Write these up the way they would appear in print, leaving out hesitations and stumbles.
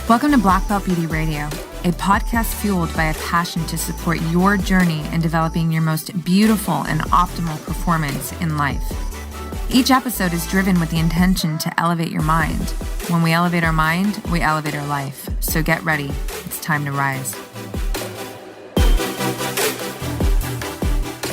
Welcome to Black Belt Beauty Radio, a podcast fueled by a passion to support your journey in developing your most beautiful and optimal performance in life. Each episode is driven with the intention to elevate your mind. When we elevate our mind, we elevate our life. So get ready. It's time to rise.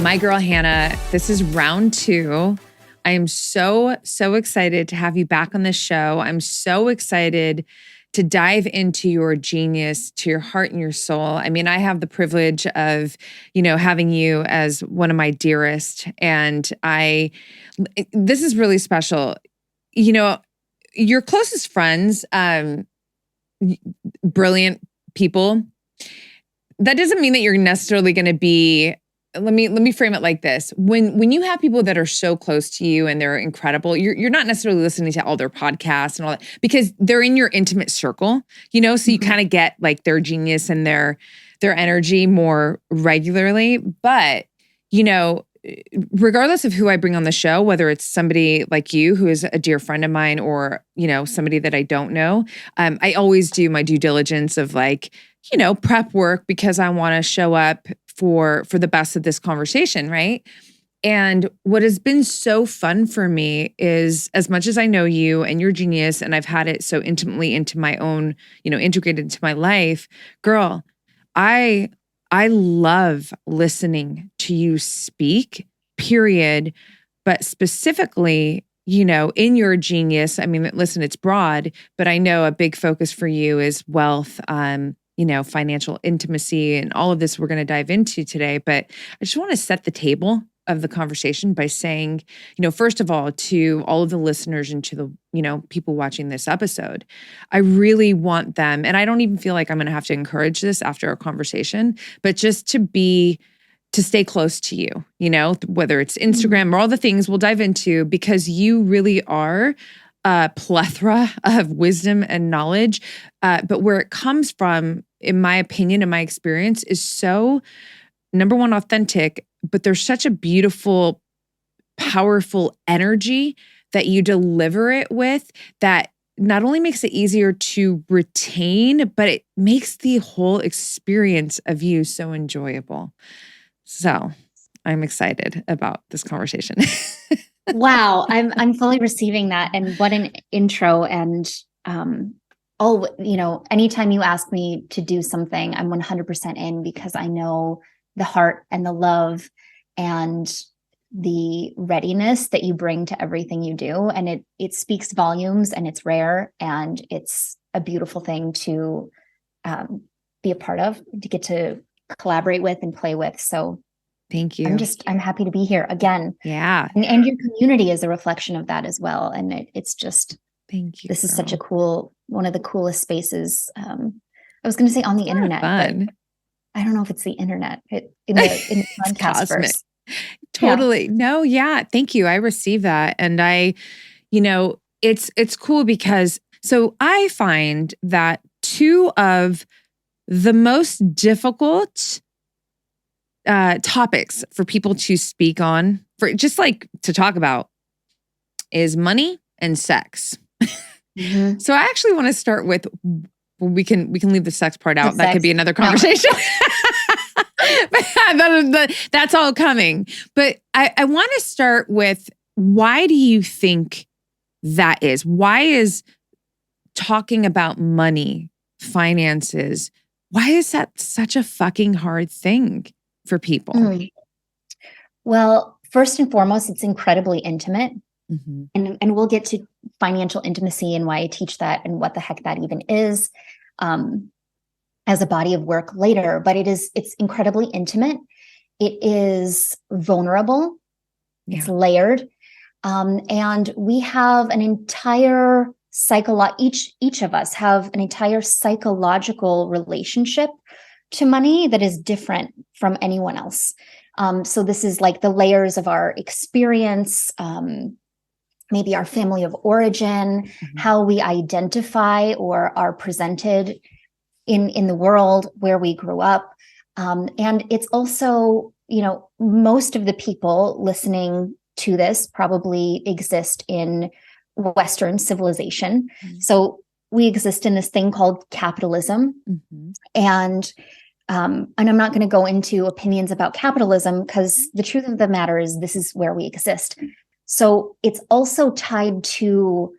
My girl, Hannah, this is round 2. I am so excited to have you back on the show. I'm so excited to dive into your genius, to your heart and your soul. I mean, I have the privilege of, having you as one of my dearest. And this is really special. Your closest friends, brilliant people, that doesn't mean that you're necessarily going to be. Let me frame it like this. When you have people that are so close to you and they're incredible, you're not necessarily listening to all their podcasts and all that because they're in your intimate circle, so you kind of get like their genius and their energy more regularly. But, regardless of who I bring on the show, whether it's somebody like you who is a dear friend of mine or, somebody that I don't know, I always do my due diligence of prep work because I want to show up for the best of this conversation, right? And what has been so fun for me is, as much as I know you and your genius, and I've had it so intimately into my own, integrated into my life, girl, I love listening to you speak, period. But specifically, in your genius, I mean, listen, it's broad, but I know a big focus for you is wealth, financial intimacy and all of this we're going to dive into today. But I just want to set the table of the conversation by saying, first of all, to all of the listeners and to the, people watching this episode, I really want them, and I don't even feel like I'm going to have to encourage this after our conversation, but just to stay close to you, whether it's Instagram or all the things we'll dive into, because you really are a plethora of wisdom and knowledge. But where it comes from, in my opinion, in my experience, is so, number one, authentic, but there's such a beautiful, powerful energy that you deliver it with that not only makes it easier to retain, but it makes the whole experience of you so enjoyable. So I'm excited about this conversation. Wow, I'm fully receiving that, and what an intro. And anytime you ask me to do something, I'm 100% in, because I know the heart and the love and the readiness that you bring to everything you do, and it speaks volumes, and it's rare, and it's a beautiful thing to be a part of, to get to collaborate with and play with. So thank you. I'm happy to be here again. Yeah. And your community is a reflection of that as well. And it's just, thank you. This is such a one of the coolest spaces. I was going to say on the internet, fun. But I don't know if it's the internet in the podcast verse. Totally. Yeah. No. Yeah. Thank you. I receive that. And it's cool because, so I find that two of the most difficult topics for people to speak on, for just like to talk about, is money and sex. Mm-hmm. So I actually want to start with, we can leave the sex part out. That could be another conversation. But that's all coming. But I want to start with, why do you think that is? Why is talking about money, finances, why is that such a fucking hard thing for people? Well, first and foremost, it's incredibly intimate. Mm-hmm. And we'll get to financial intimacy and why I teach that and what the heck that even is as a body of work later. But it's incredibly intimate. It is vulnerable. Yeah. It's layered. And we have an entire each of us have an entire psychological relationship to money that is different from anyone else. So this is like the layers of our experience, maybe our family of origin, how we identify or are presented in the world where we grew up. And it's also, most of the people listening to this probably exist in Western civilization. So we exist in this thing called capitalism. Mm-hmm. And I'm not going to go into opinions about capitalism because the truth of the matter is this is where we exist. So it's also tied to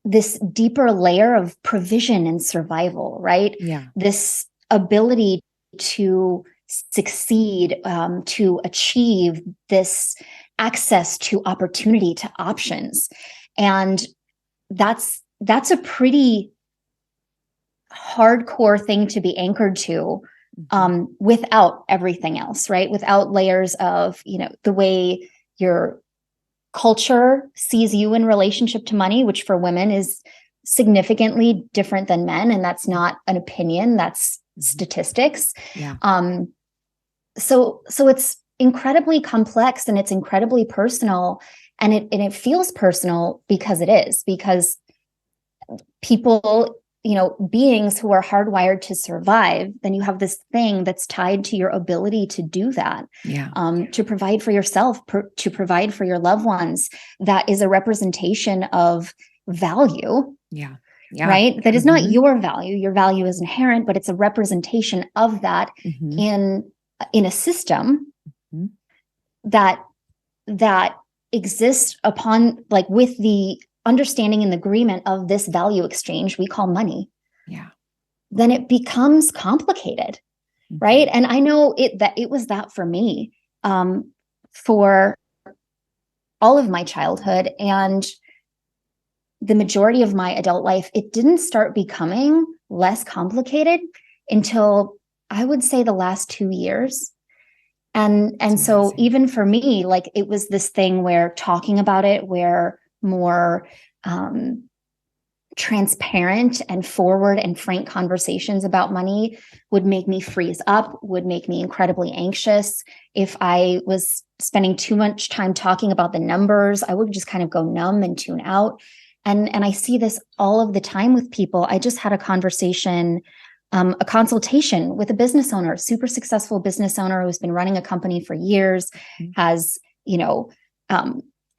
this deeper layer of provision and survival, right? Yeah. This ability to succeed, to achieve, this access to opportunity, to options. And that's a pretty hardcore thing to be anchored to, without everything else, right? Without layers of, the way your culture sees you in relationship to money, which for women is significantly different than men. And that's not an opinion, that's statistics. Yeah. So it's incredibly complex and it's incredibly personal, and it feels personal because people, beings who are hardwired to survive, then you have this thing that's tied to your ability to do that. Yeah. To provide for yourself, to provide for your loved ones. That is a representation of value. Yeah. Yeah. Right. That is not your value. Your value is inherent, but it's a representation of that in a system that exists upon, like, with the understanding and the agreement of this value exchange we call money. Yeah. Then it becomes complicated. Right. And I know it was that for me, for all of my childhood and the majority of my adult life. It didn't start becoming less complicated until, I would say, the last 2 years. And so even for me, like, it was this thing where talking about it, where more transparent and forward and frank conversations about money would make me freeze up, would make me incredibly anxious. If I was spending too much time talking about the numbers, I would just kind of go numb and tune out. And I see this all of the time with people. I just had a conversation, a consultation with a business owner, super successful business owner who's been running a company for years, has,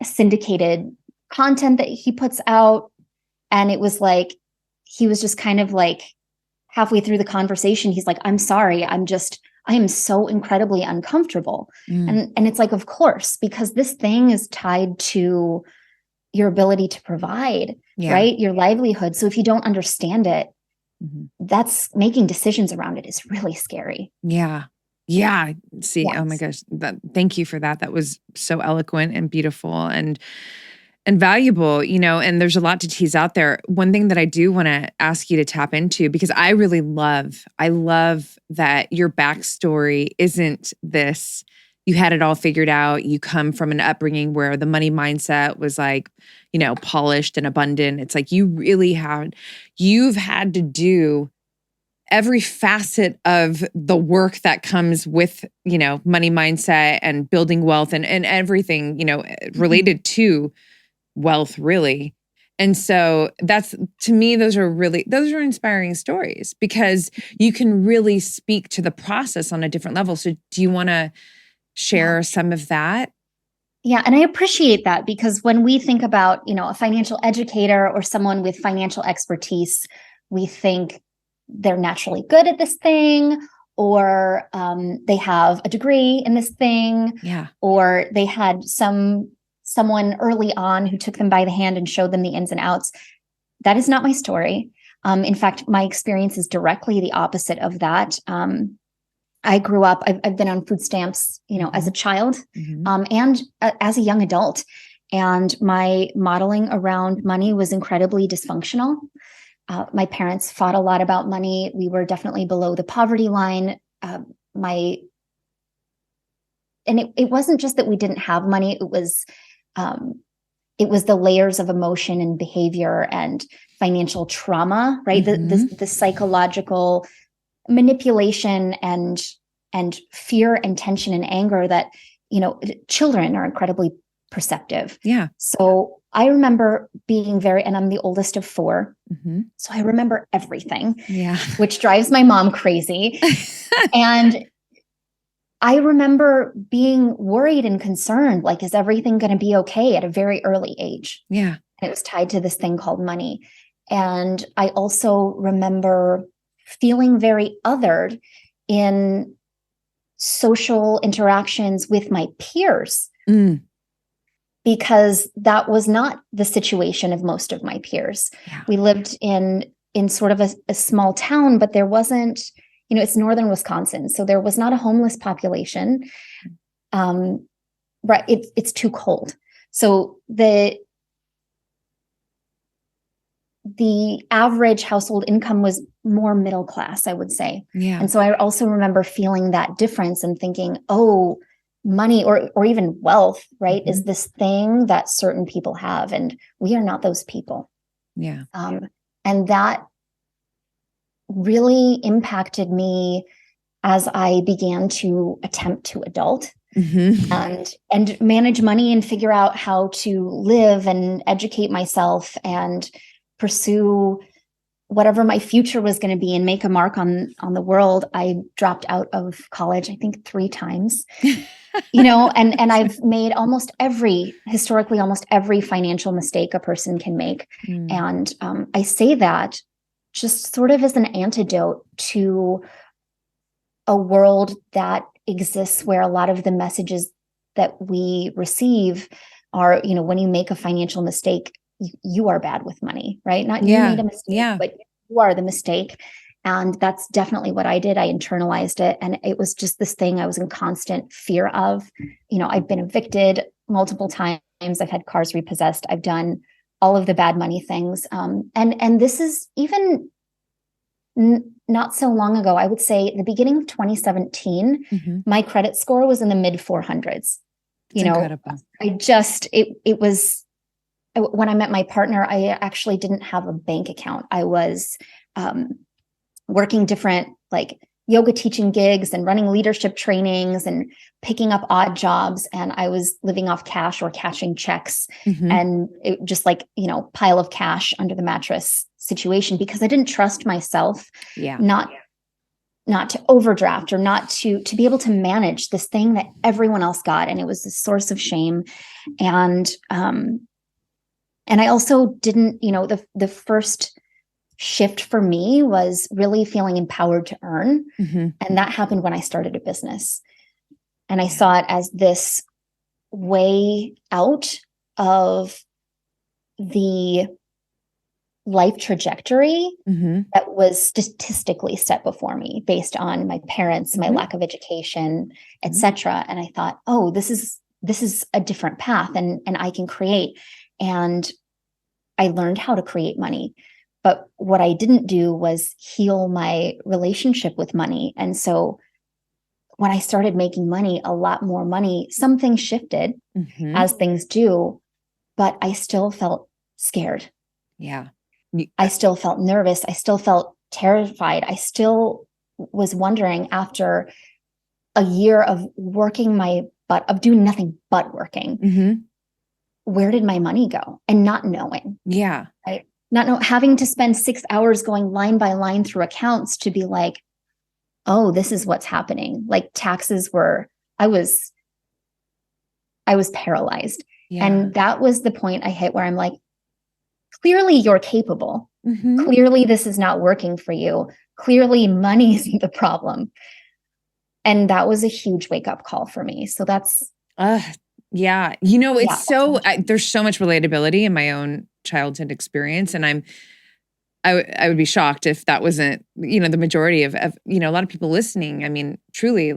syndicated content that he puts out. And it was like, he was just kind of like halfway through the conversation, he's like, I'm sorry, I am so incredibly uncomfortable. And it's like, of course, because this thing is tied to your ability to provide, right? Your livelihood. So if you don't understand it, that's making decisions around it is really scary. Yeah. Yeah. See, yes. Oh my gosh. Thank you for that. That was so eloquent and beautiful and valuable, and there's a lot to tease out there. One thing that I do want to ask you to tap into, because I love that your backstory isn't this, you had it all figured out. You come from an upbringing where the money mindset was like, polished and abundant. It's like you've had to do every facet of the work that comes with, money mindset and building wealth and everything, related to wealth, really. And so that's, to me, those are inspiring stories because you can really speak to the process on a different level. So do you want to share some of that? Yeah. And I appreciate that, because when we think about, a financial educator or someone with financial expertise, we think they're naturally good at this thing, or they have a degree in this thing, or they had someone early on who took them by the hand and showed them the ins and outs. That is not my story. In fact, my experience is directly the opposite of that. I grew up, I've been on food stamps, as a child, and as a young adult. And my modeling around money was incredibly dysfunctional. My parents fought a lot about money. We were definitely below the poverty line. And it wasn't just that we didn't have money. It was the layers of emotion and behavior and financial trauma, right? The psychological manipulation and fear and tension and anger that, children are incredibly perceptive. Yeah. So I remember being and I'm the oldest of 4. So I remember everything, which drives my mom crazy. And I remember being worried and concerned, like, is everything going to be okay at a very early age? Yeah. It was tied to this thing called money. And I also remember feeling very othered in social interactions with my peers, because that was not the situation of most of my peers. Yeah. We lived in sort of a small town, but there wasn't, it's northern Wisconsin, so there was not a homeless population. Right, it's too cold. So the average household income was more middle class, I would say. Yeah. And so I also remember feeling that difference and thinking, oh, money or even wealth, right, is this thing that certain people have, and we are not those people. Yeah. And that really impacted me as I began to attempt to adult and manage money and figure out how to live and educate myself and pursue whatever my future was going to be and make a mark on the world. I dropped out of college, I think 3 times, and I've made almost every financial mistake a person can make. And I say that just sort of as an antidote to a world that exists where a lot of the messages that we receive are, when you make a financial mistake, you are bad with money, right? Not you made a mistake, but you are the mistake. And that's definitely what I did. I internalized it. And it was just this thing I was in constant fear of. I've been evicted multiple times. I've had cars repossessed. I've done all of the bad money things. And this is even not so long ago. I would say the beginning of 2017, my credit score was in the mid 400s. Incredible. It was, when I met my partner, I actually didn't have a bank account. I was working different yoga teaching gigs and running leadership trainings and picking up odd jobs. And I was living off cash or cashing checks and it just pile of cash under the mattress situation, because I didn't trust myself not to overdraft or not to be able to manage this thing that everyone else got. And it was a source of shame. And I also didn't, the first shift for me was really feeling empowered to earn. And that happened when I started a business. And I saw it as this way out of the life trajectory that was statistically set before me based on my parents, my lack of education, etc. And I thought, oh, this is a different path and I can create. And I learned how to create money. But what I didn't do was heal my relationship with money. And so when I started making money, a lot more money, some things shifted as things do, but I still felt scared. Yeah. I still felt nervous. I still felt terrified. I still was wondering, after a year of working my butt, of doing nothing but working, where did my money go? And not knowing. Yeah. Right? Not know, having to spend 6 hours going line by line through accounts to be like, oh, this is what's happening. Taxes were, I was paralyzed. Yeah. And that was the point I hit where I'm like, clearly you're capable. Clearly this is not working for you. Clearly money isn't the problem. And that was a huge wake-up call for me. So that's yeah. It's there's so much relatability in my own childhood experience. And I would be shocked if that wasn't, the majority of, a lot of people listening. I mean, truly,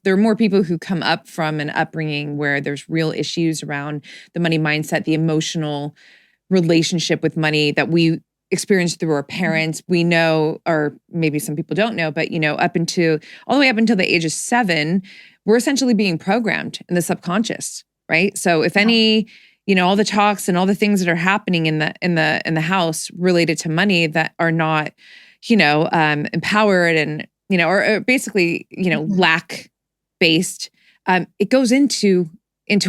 there are more people who come up from an upbringing where there's real issues around the money mindset, the emotional relationship with money that we experienced through our parents. We know, or maybe some people don't know, but, all the way up until the age of 7, we're essentially being programmed in the subconscious, right? So if any, all the talks and all the things that are happening in the house related to money that are not, empowered and, or basically, lack based, it goes into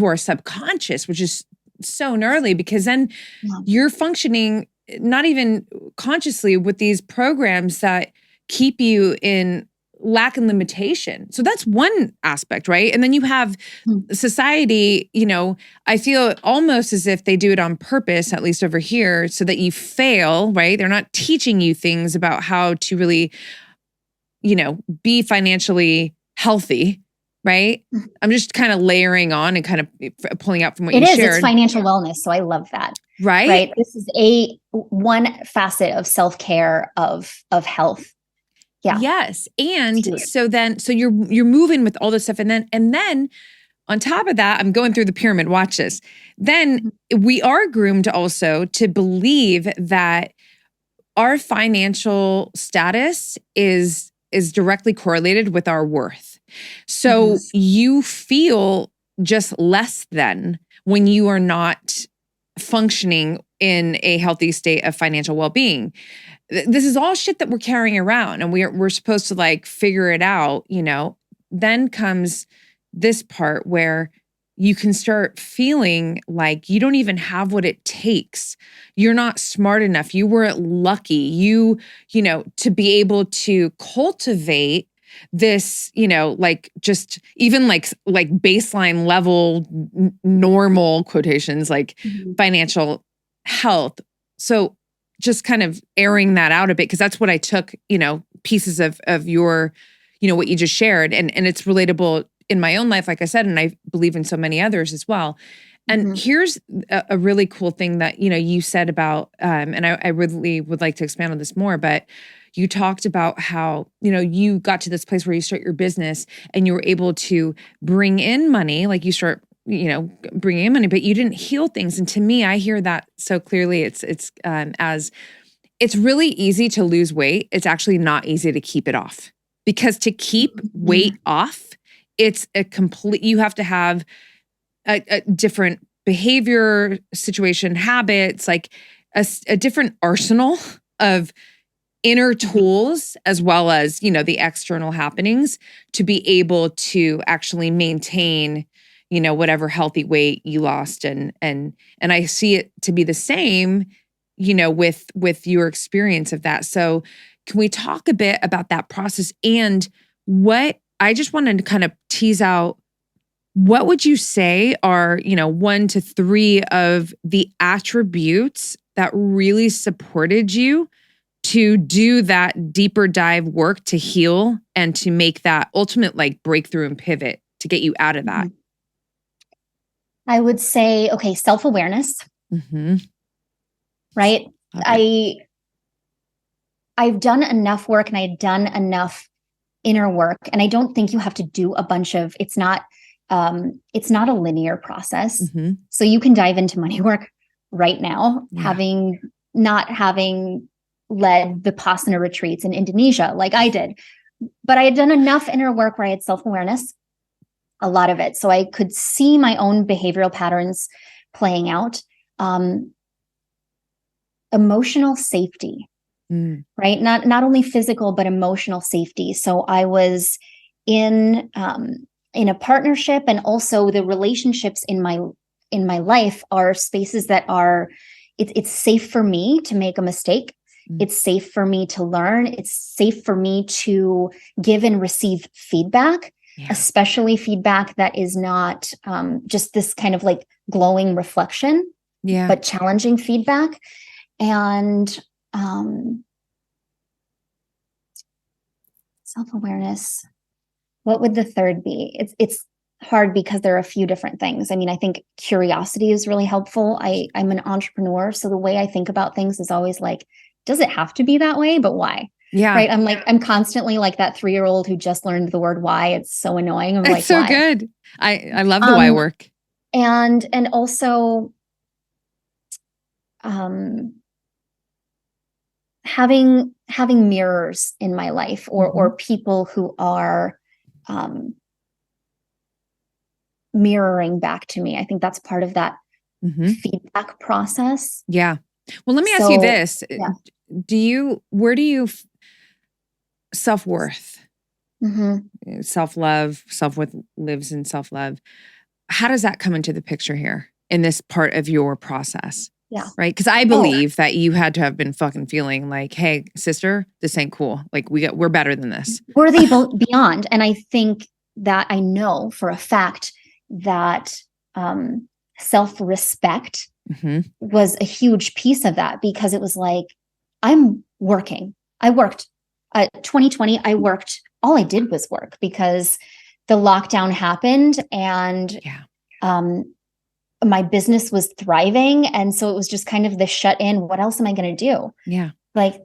our subconscious, which is so gnarly, because then you're functioning not even consciously with these programs that keep you in lack and limitation. So that's one aspect, right? And then you have society, I feel almost as if they do it on purpose, at least over here, so that you fail, right? They're not teaching you things about how to really, be financially healthy, right? I'm just kind of layering on and kind of pulling out from what you shared. It's financial wellness. So I love that. Right? Right. This is one facet of self-care of health. Yeah. Yes. And so you're moving with all this stuff. And then on top of that, I'm going through the pyramid. Watch this. Then we are groomed also to believe that our financial status is directly correlated with our worth. So you feel just less than when you are not functioning in a healthy state of financial well-being. This is all shit that we're carrying around, and we're supposed to like figure it out, Then comes this part where you can start feeling like you don't even have what it takes. You're not smart enough. You weren't lucky. To be able to cultivate this, like just even like baseline level, normal quotations, like financial health. So just kind of airing that out a bit, because that's what I took, pieces of your, what you just shared. And it's relatable in my own life, like I said, and I believe in so many others as well. And here's a really cool thing that, you said about, and I really would like to expand on this more, but you talked about how, you got to this place where you start your business and you were able to bring in money, like you start, bringing in money, but you didn't heal things. And to me, I hear that so clearly. As it's really easy to lose weight. It's actually not easy to keep it off, because to keep weight off, it's you have to have a different behavior, situation, habits, like a different arsenal of inner tools, as well as, the external happenings, to be able to actually maintain, whatever healthy weight you lost. And I see it to be the same, with your experience of that. So can we talk a bit about that process, and what I just wanted to kind of tease out, what would you say are, 1 to 3 of the attributes that really supported you to do that deeper dive work to heal and to make that ultimate like breakthrough and pivot to get you out of that? I would say, okay, self-awareness, right? I've done enough work, and I've done enough inner work. And I don't think you have to do a bunch of, it's not a linear process. So you can dive into money work right now, not having led Vipassana retreats in Indonesia like I did. But I had done enough inner work where I had self-awareness, a lot of it. So I could see my own behavioral patterns playing out. Emotional safety, right? Not only physical, but emotional safety. So I was in a partnership, and also the relationships in my life are spaces that are, it's safe for me to make a mistake. It's safe for me to learn. It's safe for me to give and receive feedback, especially feedback that is not just this kind of like glowing reflection, but challenging feedback. And self-awareness. What would the third be? It's hard because there are a few different things. I mean, I think curiosity is really helpful. I'm an entrepreneur, so the way I think about things is always like, does it have to be that way? But why? Yeah. Right. I'm constantly like that 3-year-old who just learned the word why. It's so annoying. I'm like, so why? Good. I love the why work. And also having mirrors in my life, or people who are mirroring back to me. I think that's part of that feedback process. Yeah. Well, let me ask you this. Where do you self-worth, self-love, self-worth lives in self-love. How does that come into the picture here in this part of your process? Yeah. Right. Because I Oh, believe that you had to have been fucking feeling like, hey, sister, this ain't cool. Like we're better than this. worthy beyond. And I think that I know for a fact that self-respect Mm-hmm. was a huge piece of that, because it was like, I'm working. I worked 2020. I worked. All I did was work, because the lockdown happened, and Yeah. my business was thriving. And so it was just kind of the shut in. What else am I going to do? Yeah. Like,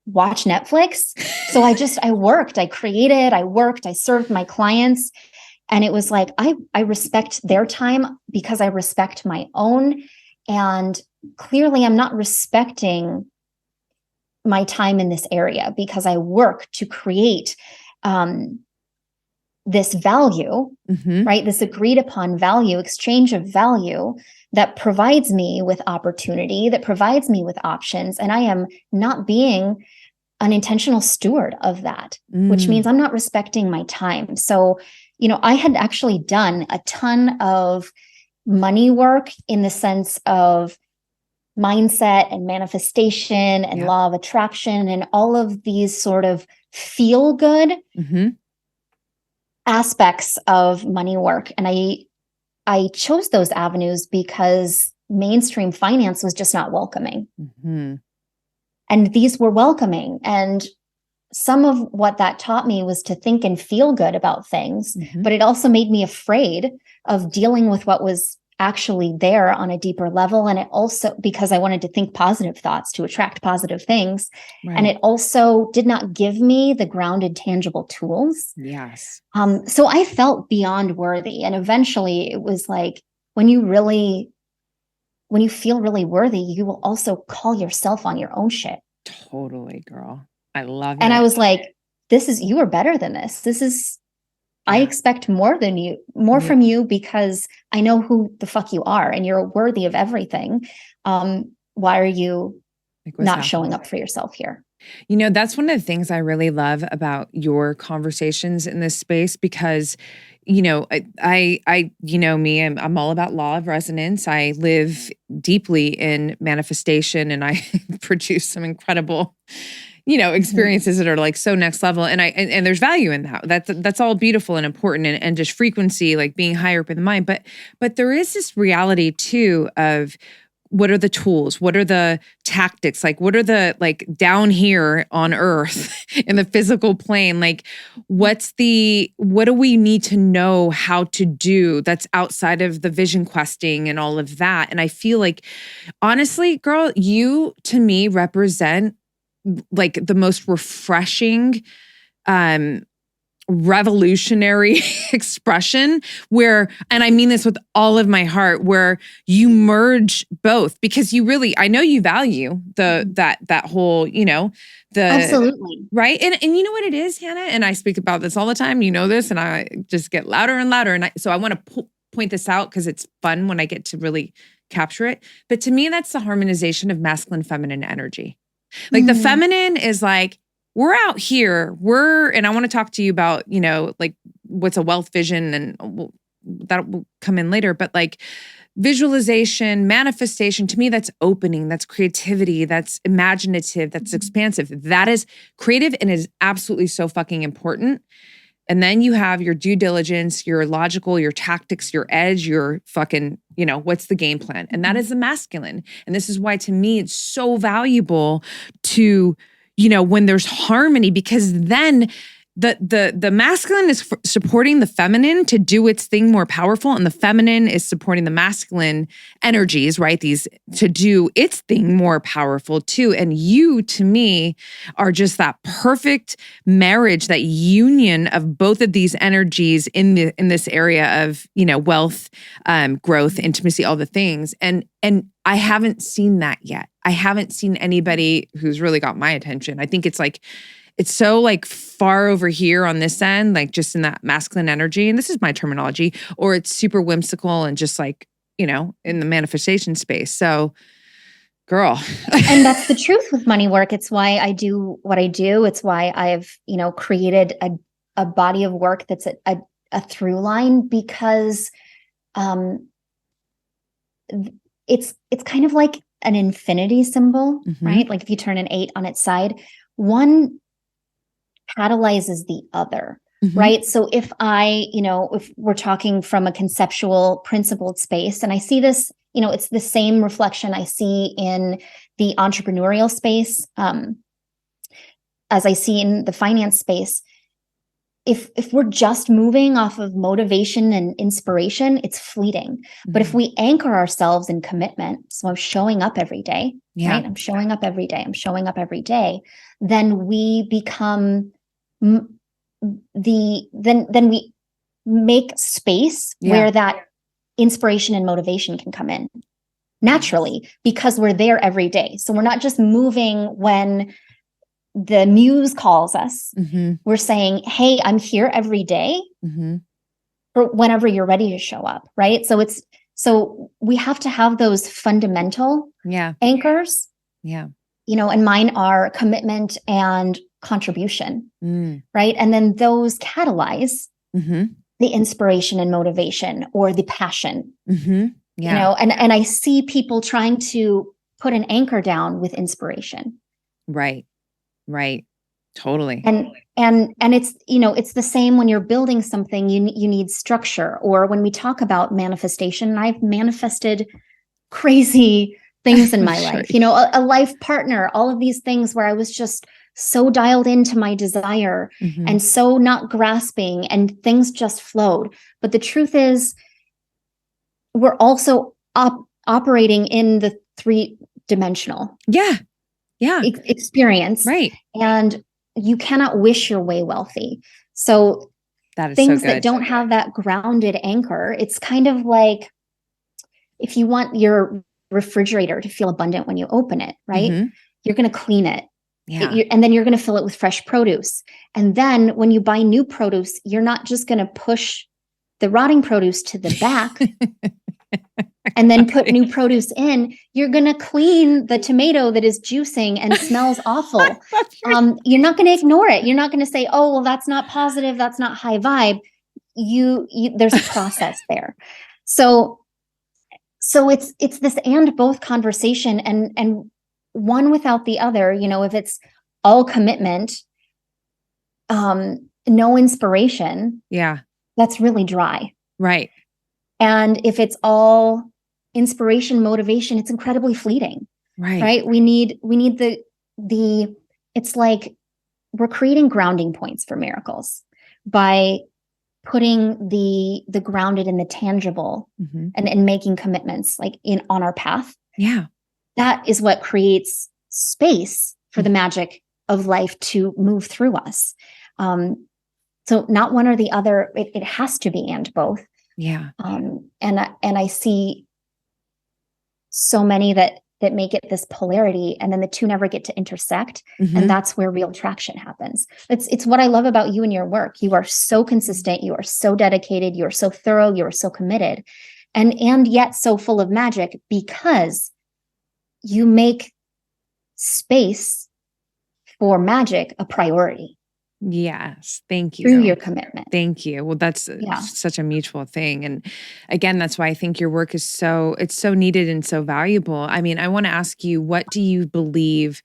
watch Netflix. So I worked, I created, I worked, I served my clients. And it was like, I respect their time because I respect my own. And clearly I'm not respecting my time in this area, because I work to create this value, Mm-hmm. right? This agreed upon value, exchange of value that provides me with opportunity, that provides me with options. And I am not being an intentional steward of that, which means I'm not respecting my time. So, I had actually done a ton of money work in the sense of mindset and manifestation and Yep. law of attraction and all of these sort of feel good Mm-hmm. aspects of money work. And I chose those avenues because mainstream finance was just not welcoming. Mm-hmm. And these were welcoming. And some of what that taught me was to think and feel good about things, Mm-hmm. but it also made me afraid of dealing with what was actually there on a deeper level. And it also, because I wanted to think positive thoughts to attract positive things. Right. And it also did not give me the grounded, tangible tools. Yes. So I felt beyond worthy. And eventually it was like, when you feel really worthy, you will also call yourself on your own shit. Totally, girl. I love And I it. was like, you are better than this. I expect more from you, because I know who the fuck you are and you're worthy of everything. Why are you not showing up for yourself here? That's one of the things I really love about your conversations in this space, because, I me, I'm all about law of resonance. I live deeply in manifestation, and I produce some incredible, experiences that are like so next level. And and there's value in that. That's all beautiful and important, and just frequency, like being higher up in the mind. But there is this reality too of, what are the tools? What are the tactics? Like, what are the, like, down here on earth in the physical plane? Like, what do we need to know how to do that's outside of the vision questing and all of that? And I feel like, honestly, girl, you to me represent like the most refreshing, revolutionary expression where, and I mean this with all of my heart, where you merge both, because you really, I know you value that whole, the Absolutely. right. And you know what it is, Hannah, and I speak about this all the time, this, and I just get louder and louder. And so I want to point this out because it's fun when I get to really capture it. But to me, that's the harmonization of masculine, feminine energy. Like the feminine is like, we're out here, and I want to talk to you about, like what's a wealth vision, and that will come in later. But like visualization, manifestation, to me, that's opening, that's creativity, that's imaginative, that's expansive. That is creative and is absolutely so fucking important. And then you have your due diligence, your logical, your tactics, your edge, your fucking, what's the game plan? And that is the masculine. And this is why, to me, it's so valuable to, when there's harmony, because then the masculine is supporting the feminine to do its thing more powerful, and the feminine is supporting the masculine energies, right? These to do its thing more powerful too. And you, to me, are just that perfect marriage, that union of both of these energies in this area of, wealth, growth, intimacy, all the things. And I haven't seen that yet. I haven't seen anybody who's really got my attention. I think it's so like far over here on this end, like just in that masculine energy. And this is my terminology, or it's super whimsical and just like, in the manifestation space. So girl. And that's the truth with money work. It's why I do what I do. It's why I've, created a body of work that's a through line, because it's kind of like an infinity symbol, right? Like if you turn an 8 on its side, one catalyzes the other, right? So if if we're talking from a conceptual principled space, and I see this, it's the same reflection I see in the entrepreneurial space, as I see in the finance space. If we're just moving off of motivation and inspiration, it's fleeting. But if we anchor ourselves in commitment, so I'm showing up every day, right? I'm showing up every day. I'm showing up every day. Then we become then we make space where that inspiration and motivation can come in naturally, because we're there every day. So we're not just moving when the muse calls us. We're saying, hey, I'm here every day for whenever you're ready to show up, right? So we have to have those fundamental anchors. And mine are commitment and contribution, right? And then those catalyze the inspiration and motivation, or the passion. And I see people trying to put an anchor down with inspiration. Right. Totally. And it's, it's the same when you're building something, you need structure. Or when we talk about manifestation, I've manifested crazy things in my life, a life partner, all of these things where I was just so dialed into my desire and so not grasping, and things just flowed. But the truth is, we're also operating in the 3-dimensional experience. Right. And you cannot wish your way wealthy. So that is things so good. that don't have that grounded anchor, it's kind of like if you want your refrigerator to feel abundant when you open it, right? You're going to clean it. And then you're going to fill it with fresh produce. And then when you buy new produce, you're not just going to push the rotting produce to the back and then put new produce in. You're going to clean the tomato that is juicing and smells awful. You're not going to ignore it. You're not going to say, oh, well, that's not positive. That's not high vibe. There's a process there. So it's this and both conversation, and one without the other. If it's all commitment, no inspiration, that's really dry. Right. And if it's all inspiration, motivation, it's incredibly fleeting. Right. We need the it's like we're creating grounding points for miracles by putting the grounded in the tangible and making commitments like on our path. That is what creates space for the magic of life to move through us. So not one or the other, it has to be and both. And I see so many that make it this polarity, and then the two never get to intersect. And that's where real traction happens. It's what I love about you and your work. You are so consistent. You are so dedicated. You are so thorough. You are so committed, and yet so full of magic, because you make space for magic a priority. Yes. Thank you. Through your commitment. Thank you. Well, that's such a mutual thing. And again, that's why I think your work is so needed and so valuable. I mean, I want to ask you, what do you believe,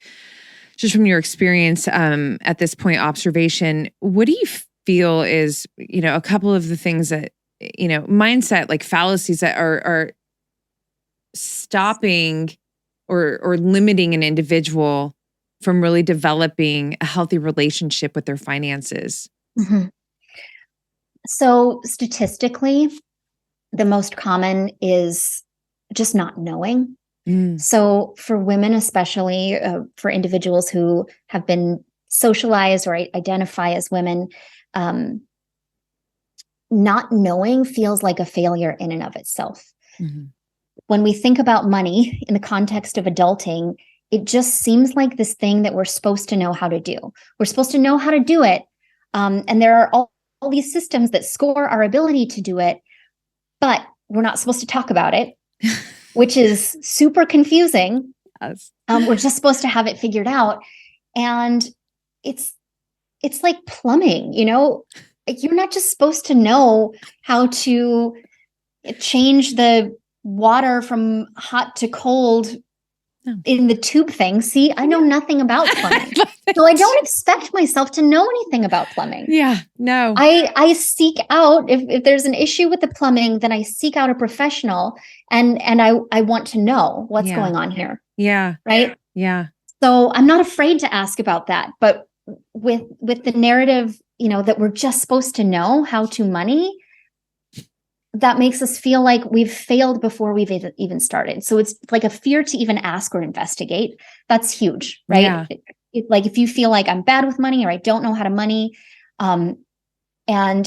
just from your experience at this point, observation, what do you feel is, a couple of the things that, mindset, like fallacies that are stopping or limiting an individual from really developing a healthy relationship with their finances? So statistically, the most common is just not knowing. So for women, especially for individuals who have been socialized or identify as women, not knowing feels like a failure in and of itself. When we think about money in the context of adulting, it just seems like this thing that we're supposed to know how to do. We're supposed to know how to do it. And there are all these systems that score our ability to do it, but we're not supposed to talk about it, which is super confusing. We're just supposed to have it figured out. And it's like plumbing, you're not just supposed to know how to change the water from hot to cold Oh. in the tube thing. See, I know nothing about plumbing. So I don't expect myself to know anything about plumbing. Yeah, no. I seek out, if there's an issue with the plumbing, then I seek out a professional and I want to know what's going on here. Yeah. Right. Yeah. So I'm not afraid to ask about that. But with the narrative, that we're just supposed to know how to money, that makes us feel like we've failed before we've even started. So it's like a fear to even ask or investigate. That's huge, right? Yeah. Like if you feel like I'm bad with money or I don't know how to money, and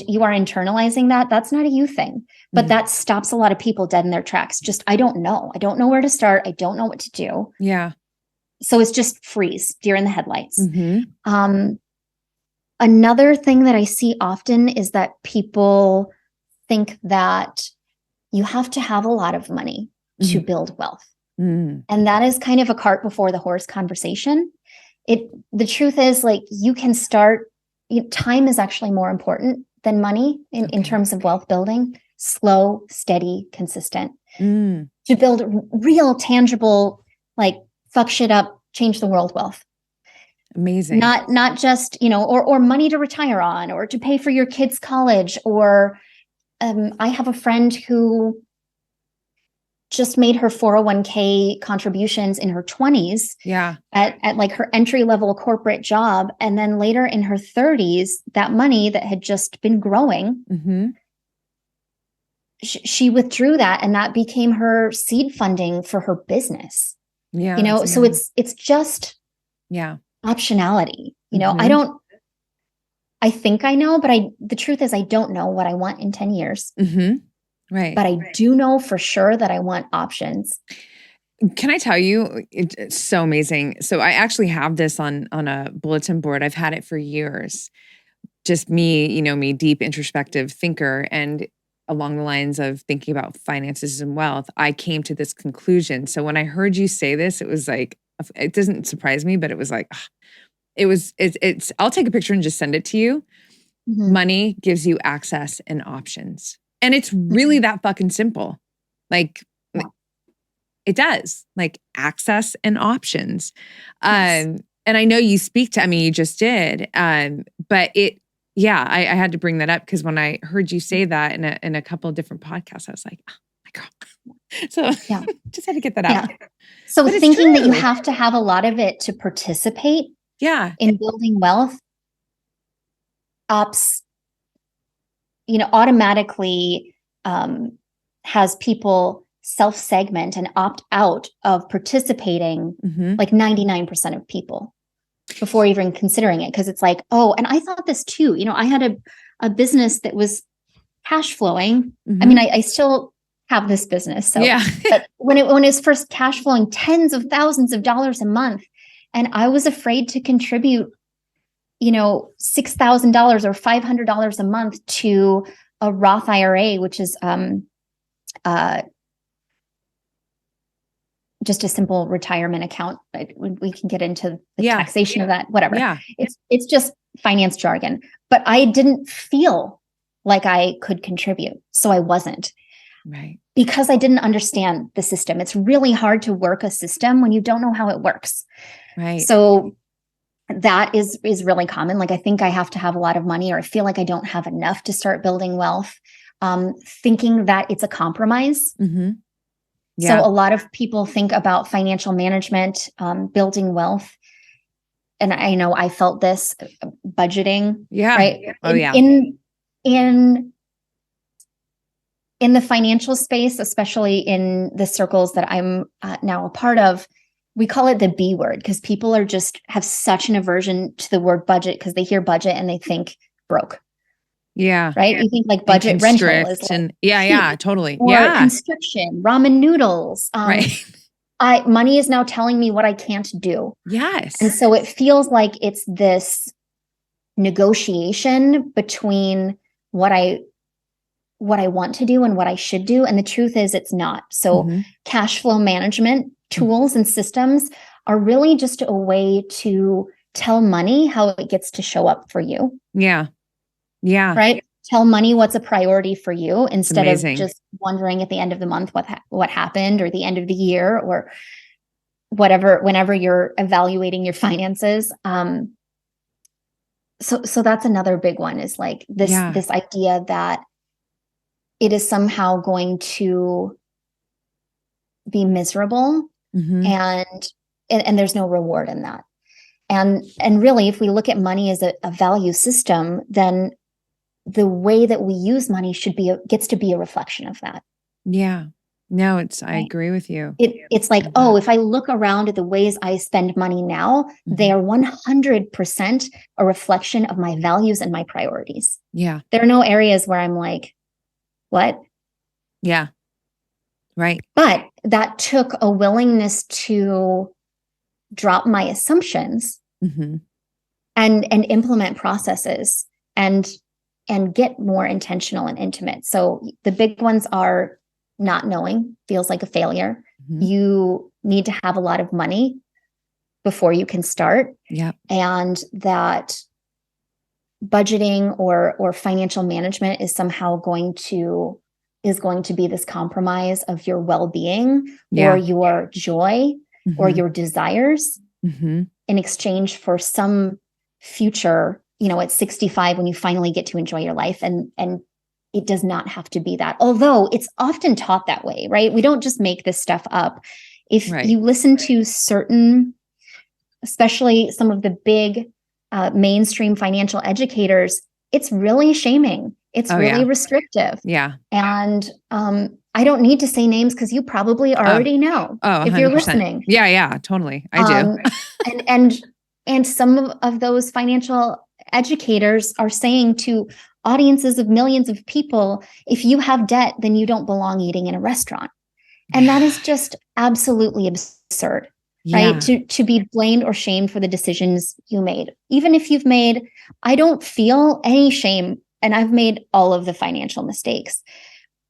you are internalizing that, that's not a you thing. But that stops a lot of people dead in their tracks. Just, I don't know. I don't know where to start. I don't know what to do. Yeah. So it's just freeze, deer in the headlights. Another thing that I see often is that people think that you have to have a lot of money to build wealth. And that is kind of a cart before the horse conversation. The truth is, like, you can start, time is actually more important than money in terms of wealth building. Slow, steady, consistent. To build real, tangible, like, fuck shit up, change the world wealth. Amazing. Not just, or money to retire on, or to pay for your kids' college, or I have a friend who just made her 401k contributions in her 20s. Yeah. At like her entry level corporate job. And then later in her 30s, that money that had just been growing, she withdrew that, and that became her seed funding for her business. Yeah. So it's just optionality. I think I know, but the truth is I don't know what I want in 10 years. Right. But I do know for sure that I want options. Can I tell you, it's so amazing. So I actually have this on a bulletin board. I've had it for years. Just me, me, deep introspective thinker. And along the lines of thinking about finances and wealth, I came to this conclusion. So when I heard you say this, it was like, it doesn't surprise me, but it was like, it's I'll take a picture and just send it to you. Money gives you access and options. And it's really that fucking simple. Like, it does, like, access and options. And I know you speak to, you just did. But I had to bring that up because when I heard you say that in a couple of different podcasts, I was like, oh my God. So just had to get that out. So thinking that you have to have a lot of it to participate in building wealth automatically has people self-segment and opt out of participating, like 99% of people before even considering it. Because it's like, oh, and I thought this too. I had a business that was cash flowing. I still have this business. So but when it was first cash flowing tens of thousands of dollars a month, and I was afraid to contribute $6,000 or $500 a month to a Roth IRA, which is just a simple retirement account. We can get into the taxation of that, whatever. It's just finance jargon. But I didn't feel like I could contribute, so I wasn't. Right. Because I didn't understand the system. It's really hard to work a system when you don't know how it works. Right. So that is really common. Like, I think I have to have a lot of money, or I feel like I don't have enough to start building wealth, thinking that it's a compromise. So a lot of people think about financial management, building wealth. And I know I felt this, budgeting. Right. In the financial space, especially in the circles that I'm now a part of, we call it the B word, because people have such an aversion to the word budget because they hear budget and they think broke. Right. You think like budget rental is like totally. Or constriction, ramen noodles. Money is now telling me what I can't do. Yes. And so it feels like it's this negotiation between what I want to do and what I should do. And the truth is it's not. So cash flow management tools and systems are really just a way to tell money how it gets to show up for you. Yeah. Right. tell money what's a priority for you instead of Amazing. just wondering at the end of the month what happened, or the end of the year, or whatever, whenever you're evaluating your finances. So that's another big one, is like Yeah. this idea that it is somehow going to be miserable, Mm-hmm. and there's no reward in that. And really, if we look at money as a value system, then the way that we use money gets to be a reflection of that. Yeah. No, I Right? agree with you. It's like, Love oh, that. if I look around at the ways I spend money now, they Mhm. are 100% a reflection of my values and my priorities. Yeah. There are no areas where I'm like, what? Yeah. Right. But that took a willingness to drop my assumptions Mhm. and implement processes and get more intentional and intimate. So the big ones are: not knowing feels like a failure. Mhm. You need to have a lot of money before you can start, Yep. and that budgeting or financial management is somehow going to be this compromise of your well-being or Yeah. your joy or Mhm. your desires Mhm. in exchange for some future, at 65, when you finally get to enjoy your life. And it does not have to be that, although it's often taught that way, right? We don't just make this stuff up. If Right. you listen to certain, especially some of the big mainstream financial educators, it's really shaming. It's Oh, really yeah. restrictive. Yeah. And I don't need to say names because you probably Oh, already know oh, if you're 100%. listening. Yeah, yeah, totally. I do. Um, and some of those financial educators are saying to audiences of millions of people, if you have debt, then you don't belong eating in a restaurant. And that is Yeah. just absolutely absurd, right? Yeah. To be blamed or shamed for the decisions you made. Even if you've made, I don't feel any shame, and I've made all of the financial mistakes.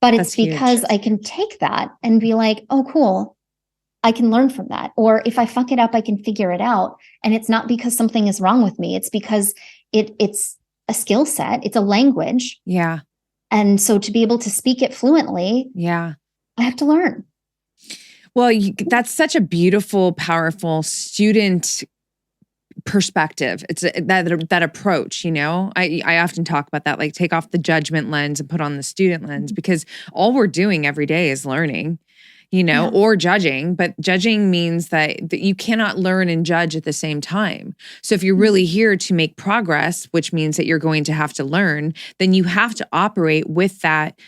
But it's That's huge. because I can take that and be like, oh, cool, I can learn from that. Or if I fuck it up, I can figure it out. And it's not because something is wrong with me. It's because it's a skill set. It's a language. Yeah. And so to be able to speak it fluently, Yeah. I have to learn. Well, that's such a beautiful, powerful student perspective. It's that approach, I often talk about that, like take off the judgment lens and put on the student lens, because all we're doing every day is learning, Yeah. or judging, but judging means that you cannot learn and judge at the same time. So if you're really here to make progress, which means that you're going to have to learn, then you have to operate with that,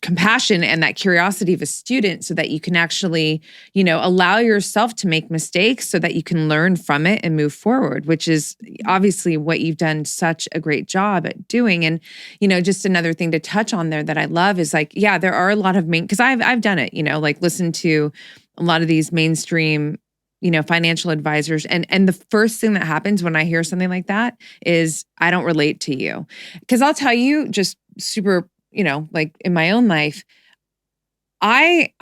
compassion and that curiosity of a student, so that you can actually, allow yourself to make mistakes so that you can learn from it and move forward, which is obviously what you've done such a great job at doing. And, just another thing to touch on there that I love is like, yeah, there are a lot of because I've done it, like listen to a lot of these mainstream, financial advisors. And the first thing that happens when I hear something like that is I don't relate to you. Because I'll tell you, just super, like in my own life, I'm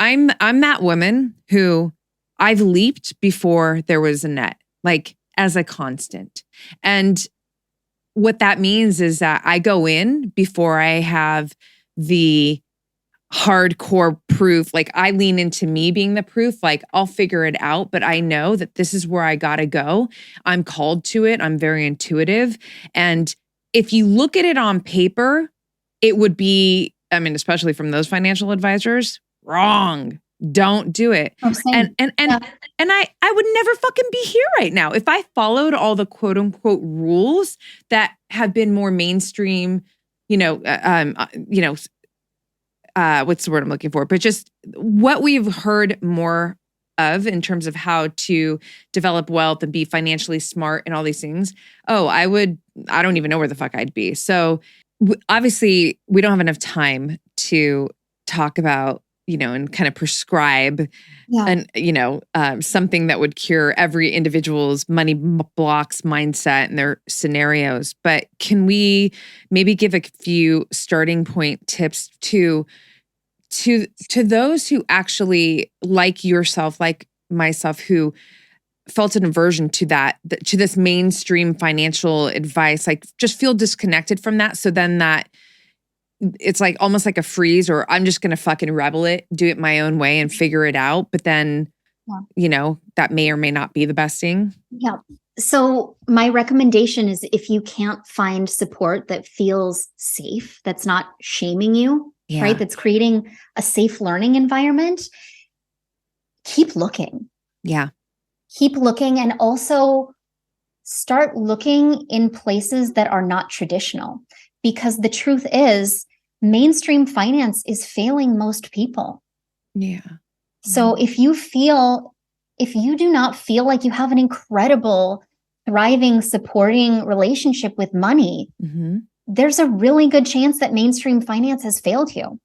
that woman who I've leaped before there was a net, like as a constant. And what that means is that I go in before I have the hardcore proof. Like I lean into me being the proof, like I'll figure it out, but I know that this is where I got to go. I'm called to it. I'm very intuitive. And if you look at it on paper, it would be, I mean, especially from those financial advisors, wrong. Don't do it. Oh, And same. and and Yeah. and I would never fucking be here right now if I followed all the quote unquote rules that have been more mainstream, what's the word I'm looking for? But just what we've heard more of in terms of how to develop wealth and be financially smart and all these things. Oh, I don't even know where the fuck I'd be. So obviously we don't have enough time to talk about, and kind of prescribe Yeah. and, something that would cure every individual's money blocks mindset and their scenarios. But can we maybe give a few starting point tips to those who actually, like yourself, like myself, who felt an aversion to to this mainstream financial advice, like just feel disconnected from that. So then that it's like almost like a freeze, or I'm just going to fucking do it my own way and figure it out. But then, that may or may not be the best thing. Yeah. So my recommendation is, if you can't find support that feels safe, that's not shaming you, right? That's creating a safe learning environment, keep looking. Yeah. Keep looking, and also start looking in places that are not traditional, because the truth is mainstream finance is failing most people. Yeah. So if you do not feel like you have an incredible, thriving, supporting relationship with money, there's a really good chance that mainstream finance has failed you.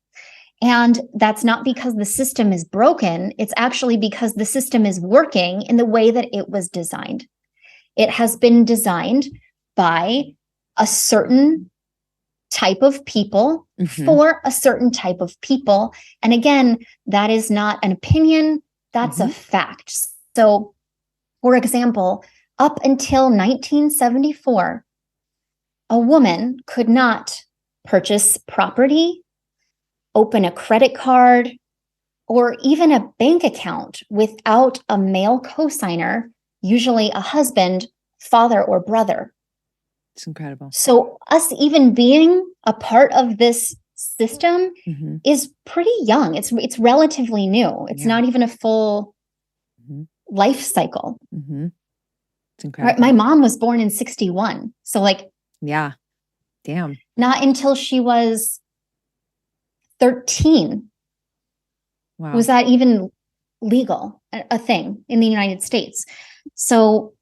And that's not because the system is broken. It's actually because the system is working in the way that it was designed. It has been designed by a certain type of people for a certain type of people. And again, that is not an opinion, that's a fact. So, for example, up until 1974, a woman could not purchase property, open a credit card, or even a bank account without a male cosigner, usually a husband, father, or brother. It's incredible. So us even being a part of this system is pretty young. It's relatively new. It's not even a full life cycle. It's incredible. My mom was born in 1961. So yeah. Damn. Not until she was 13 was that even legal, a thing in the United States. So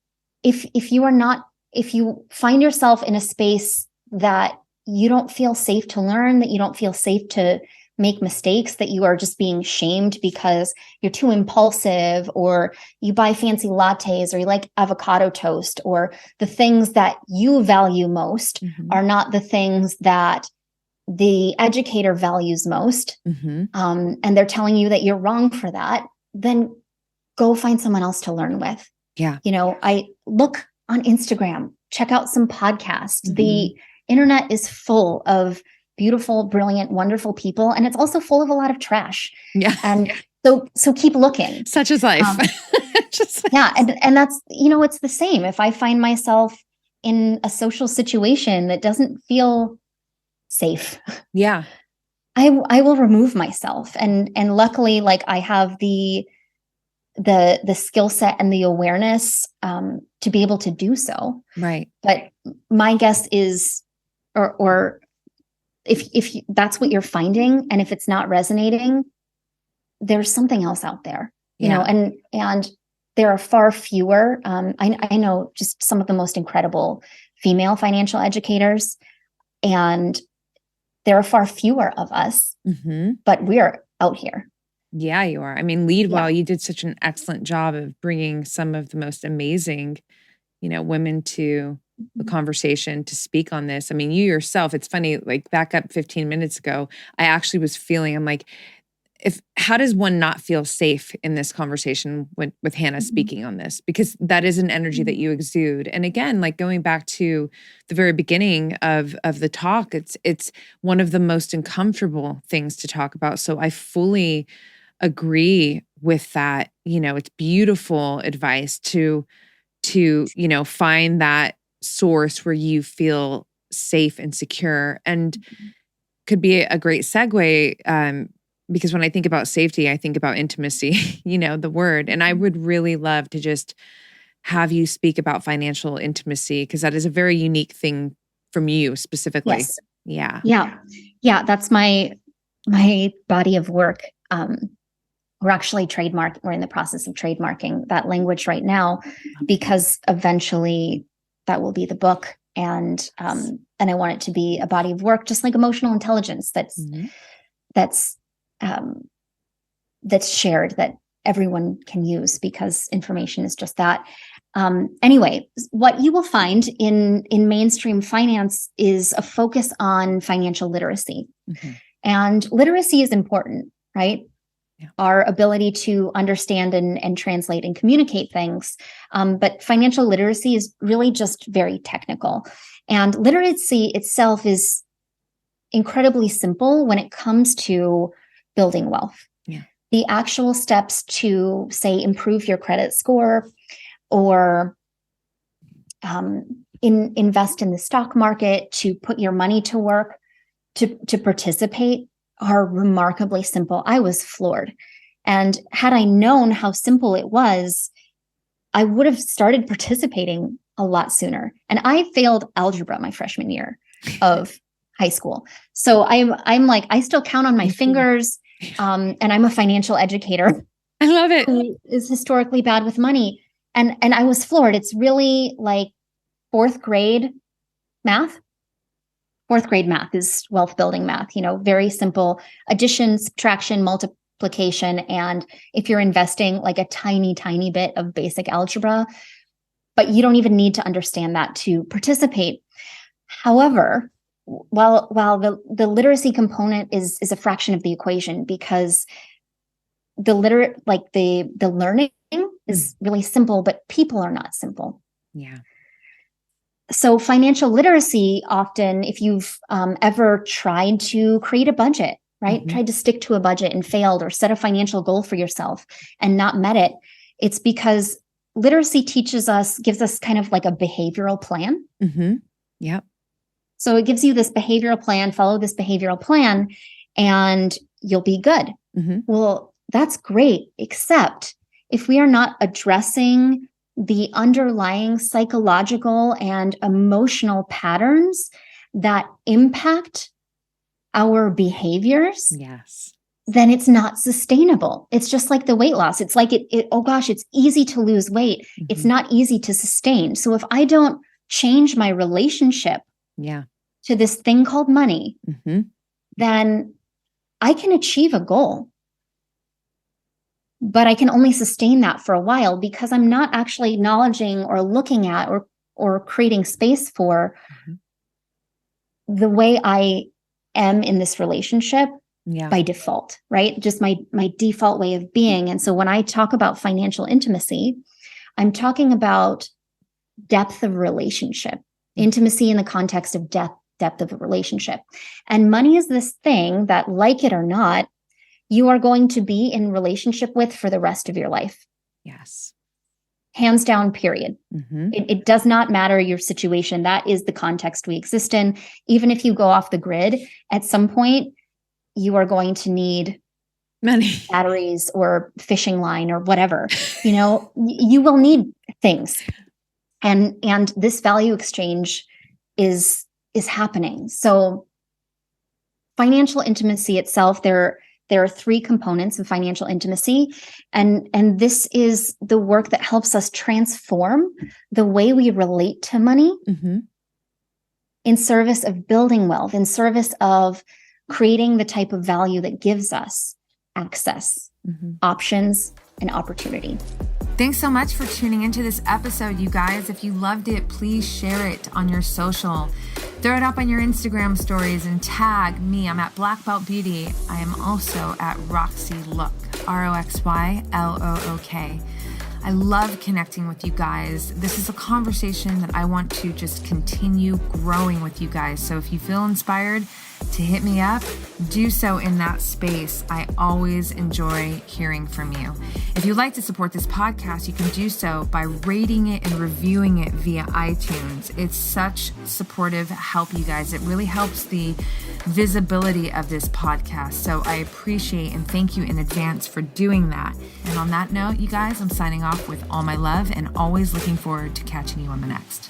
if you find yourself in a space that you don't feel safe to learn, that you don't feel safe to make mistakes, that you are just being shamed because you're too impulsive, or you buy fancy lattes, or you like avocado toast, or the things that you value most are not the things that the educator values most, and they're telling you that you're wrong for that, then go find someone else to learn with. Yeah. I look on Instagram, check out some podcasts. The internet is full of beautiful, brilliant, wonderful people. And it's also full of a lot of trash. Yeah. And so keep looking. Such is life. Yeah. And that's, it's the same. If I find myself in a social situation that doesn't feel safe, yeah, I will remove myself. And luckily, I have the skill set and the awareness to be able to do so. Right. But my guess is, or if that's what you're finding, and if it's not resonating, there's something else out there, and there are far fewer. I know just some of the most incredible female financial educators, and there are far fewer of us, but we're out here. Yeah, you are. I mean, Lead Well, you did such an excellent job of bringing some of the most amazing, women to the conversation to speak on this. I mean, you yourself, it's funny, back up 15 minutes ago, I actually was feeling, I'm like, how does one not feel safe in this conversation with Hannah speaking on this? Because that is an energy that you exude. And again, going back to the very beginning of the talk, it's one of the most uncomfortable things to talk about. So I fully agree with that. It's beautiful advice to find that source where you feel safe and secure, and could be a great segue, because when I think about safety, I think about intimacy, the word. And I would really love to just have you speak about financial intimacy, because that is a very unique thing from you specifically. Yes. Yeah. Yeah. That's my body of work. We're in the process of trademarking that language right now, because eventually that will be the book. And I want it to be a body of work, just like emotional intelligence that's shared, that everyone can use, because information is just that. Anyway, what you will find in mainstream finance is a focus on financial literacy. And literacy is important, right? Yeah. Our ability to understand and translate and communicate things. But financial literacy is really just very technical. And literacy itself is incredibly simple when it comes to building wealth. Yeah. The actual steps to, say, improve your credit score or invest in the stock market, to put your money to work, to participate, are remarkably simple. I was floored. And had I known how simple it was, I would have started participating a lot sooner. And I failed algebra my freshman year of high school. So I'm like, I still count on my fingers. And I'm a financial educator. I love it. Who is historically bad with money. And I was floored. It's really like fourth grade math. Fourth grade math is wealth building math, very simple addition, subtraction, multiplication. And if you're investing, like a tiny, tiny bit of basic algebra, but you don't even need to understand that to participate. However, while the literacy component is a fraction of the equation, because the learning is really simple, but people are not simple. Yeah. So financial literacy, often, if you've ever tried to create a budget, right? Mm-hmm. Tried to stick to a budget and failed, or set a financial goal for yourself and not met it, it's because literacy gives us kind of like a behavioral plan. Mm-hmm. Yeah. So it gives you this behavioral plan, follow this behavioral plan, and you'll be good. Mm-hmm. Well, that's great, except if we are not addressing the underlying psychological and emotional patterns that impact our behaviors, yes, then it's not sustainable. It's just like the weight loss. It's like oh gosh, it's easy to lose weight. Mm-hmm. It's not easy to sustain. So if I don't change my relationship to this thing called money, mm-hmm. then I can achieve a goal. But I can only sustain that for a while because I'm not actually acknowledging or looking at or creating space for mm-hmm. the way I am in this relationship by default, right? Just my default way of being. And so when I talk about financial intimacy, I'm talking about depth of relationship, intimacy in the context of depth of a relationship. And money is this thing that, like it or not, you are going to be in relationship with for the rest of your life. Yes. Hands down, period. Mm-hmm. It does not matter your situation. That is the context we exist in. Even if you go off the grid, at some point, you are going to need money, batteries, or fishing line, or whatever. You will need things. And this value exchange is happening. So financial intimacy itself, there are three components of financial intimacy. And this is the work that helps us transform the way we relate to money mm-hmm. in service of building wealth, in service of creating the type of value that gives us access, mm-hmm. options, and opportunity. Thanks so much for tuning into this episode, you guys. If you loved it, please share it on your social. Throw it up on your Instagram stories and tag me. I'm at Black Belt Beauty. I am also at Roxy Look, RoxyLook. I love connecting with you guys. This is a conversation that I want to just continue growing with you guys. So if you feel inspired to hit me up, do so in that space. I always enjoy hearing from you. If you'd like to support this podcast, you can do so by rating it and reviewing it via iTunes. It's such supportive help, you guys. It really helps the visibility of this podcast. So I appreciate and thank you in advance for doing that. And on that note, you guys, I'm signing off with all my love and always looking forward to catching you on the next.